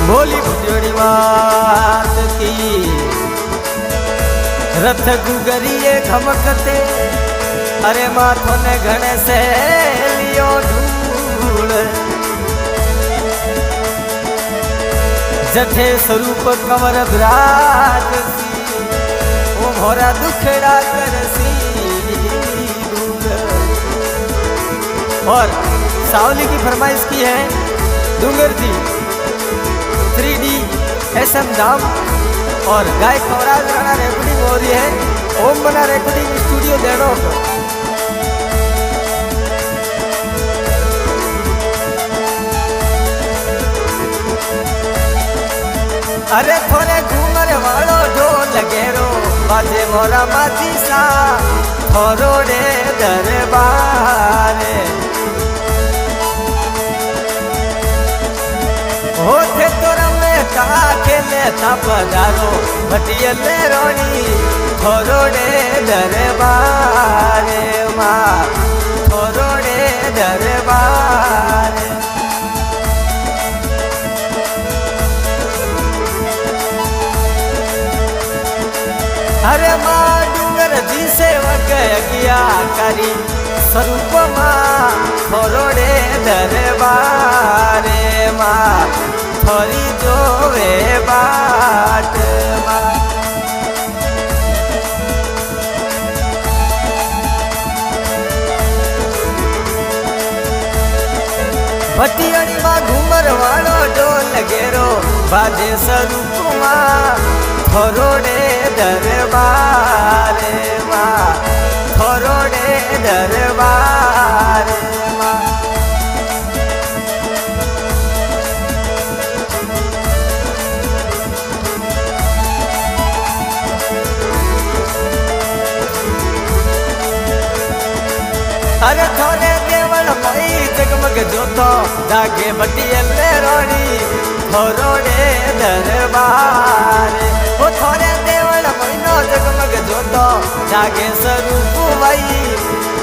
बोली भुजड़ी बात की रथ गुगरिए घमकते अरे माथो ने घने से लियो धूल जठे स्वरूप कंवर विराज सी वो मोरा दुखड़ा करसी और सावली की फरमाइश की है डूंगर जी 3D SM धाम और गायक कवराज राणा रिकॉर्डिंग हो रही है ओम बना रिकॉर्डिंग स्टूडियो देनो। अरे थोड़े घूमर वालो ढोल घेरो बाजे मोरा माची सा थोरोड़े दरबारे होते तोरा में ता खेले ता पधारो भटियले रोनी थोरोड़े दरबारे माँ थोरोड़े दरबारे। अरे माँ डूंगर जी सेवक अगिया करी स्वरूप माँ थोरोड़े दरबारे माँ थोड़ी जोवे बाट माँ। भटियाणी माँ घूमर वालो ढोल घेरो बाजे स्वरूप माँ थोरोड़े दरबारे माँ थोरोड़े दरबारे माँ। अरे थोड़े देवल मई जगमग जोतो जागे भटियले रोनी थोरोड़े दरबारे वो थोड़े देवल महीनो जगमग जोतो जागे स्वरूप वही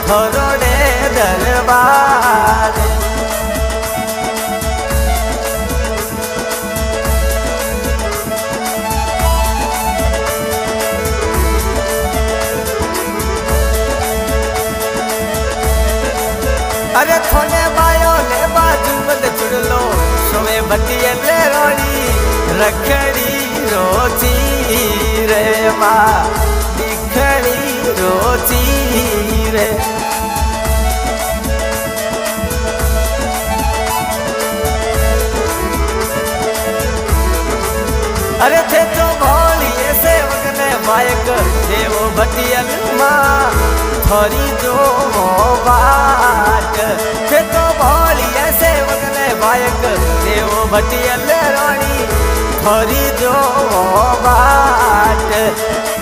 थोरोड़े दरबारे। अरे थोड़े बायो ले बाजू बंद चुड़लो सोवे भटियले रोनी रखड़ी रोची रे माँ दिखड़ी रोची रे। अरे थे तो भोलिए सेवक ने मायक देवो भटियल माँ थोड़ी जो बाट थे तो भोलिए सेवक ने मायक देवो भटियल रानी थोड़ी जो बाट।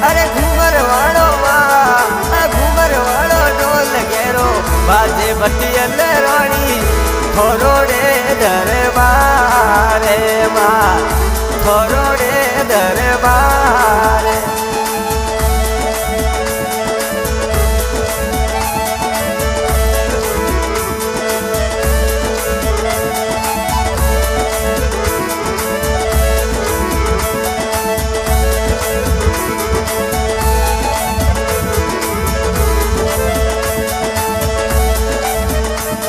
अरे घूमर वालो माँ घूमर वालो ढोल घेरो बाजे भटियल रानी थोरोड़े दरबारे माँ थोरोड़े दरबारे।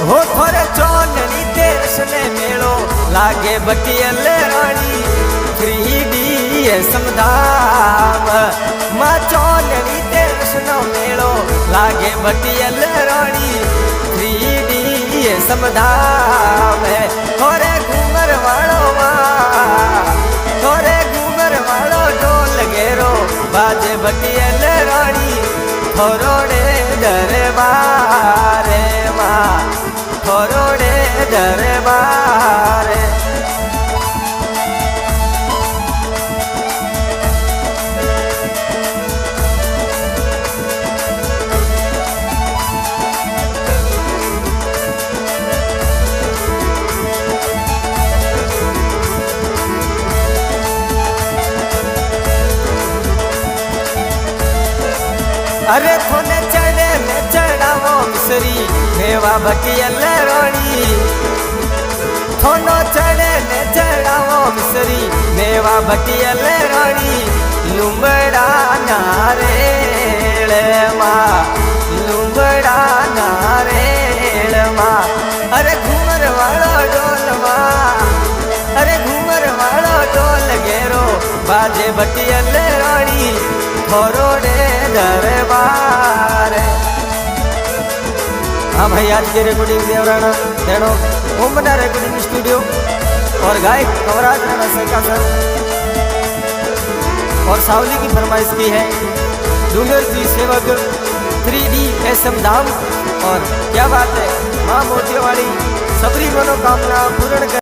हो थोड़े चोननी तेरस ने मेलो लागे भटियले रानी 3D समधाम माँ चोननी तेरस नो मेलो लागे भटियले रानी 3D समधाम थोड़े घूमर वालो माँ थोड़े घूमर वालो ढोल घेरो बाजे भटियले रानी थोरोड़े दरबारे माँ थोरोड़े दरबारे। अरे थोने चढ़े में चढ़ावो मिसरी मेवा भटियल रोनी थोनो चढ़े ने चढ़ावो सोमसरी मेवा भटियल रानी लुंबड़ा नारेल माँ लुंबड़ा नारेल माँ अरे घूमर वाला डोल माँ अरे घूमर वाला डोल घेरो बाजे भटियल रानी थोरोडे दरबार। हाँ भाई, आज की रिकॉर्डिंग देवराना देनो ओमना रिकॉर्डिंग स्टूडियो और गायक कवराज राणा सरका सर और सावली की फरमाइश की है डूंगर जी सेवक 3D SM धाम। और क्या बात है, माँ मोतियोवाड़ी सबरी मनोकामना पूर्ण कर